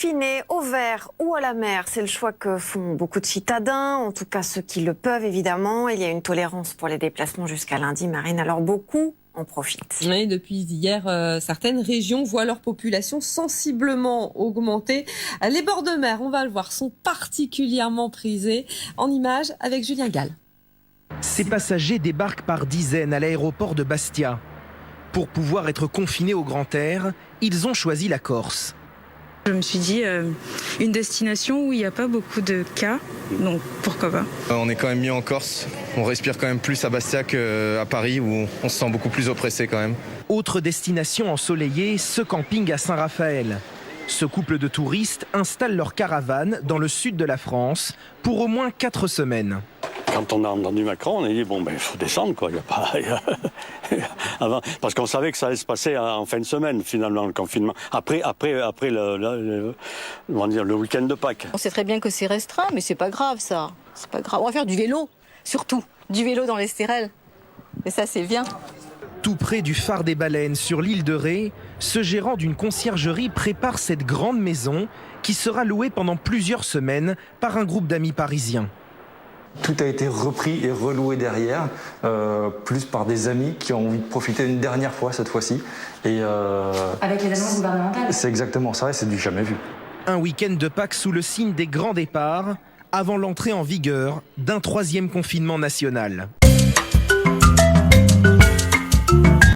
Confinés au vert ou à la mer, c'est le choix que font beaucoup de citadins, en tout cas ceux qui le peuvent évidemment. Il y a une tolérance pour les déplacements jusqu'à lundi, Marine, alors beaucoup en profitent. Oui, depuis hier, certaines régions voient leur population sensiblement augmenter. Les bords de mer, on va le voir, sont particulièrement prisés. En images avec Julien Gall. Ces passagers débarquent par dizaines à l'aéroport de Bastia. Pour pouvoir être confinés au grand air, ils ont choisi la Corse. Je me suis dit, une destination où il n'y a pas beaucoup de cas, donc pourquoi pas. On est quand même mieux en Corse, on respire quand même plus à Bastia qu'à Paris où on se sent beaucoup plus oppressé quand même. Autre destination ensoleillée, ce camping à Saint-Raphaël. Ce couple de touristes installe leur caravane dans le sud de la France pour au moins 4 semaines. Quand on a entendu Macron, on a dit bon il faut descendre quoi. Avant, parce qu'on savait que ça allait se passer en fin de semaine finalement le confinement. Après le week-end de Pâques. On sait très bien que c'est restreint, mais c'est pas grave ça. C'est pas grave. On va faire du vélo, surtout du vélo dans les stérelles. Et ça c'est bien. Tout près du phare des Baleines sur l'île de Ré, ce gérant d'une conciergerie prépare cette grande maison qui sera louée pendant plusieurs semaines par un groupe d'amis parisiens. Tout a été repris et reloué derrière, plus par des amis qui ont envie de profiter une dernière fois cette fois-ci. Avec les annonces gouvernementales. C'est exactement ça et c'est du jamais vu. Un week-end de Pâques sous le signe des grands départs, avant l'entrée en vigueur d'un 3e confinement national.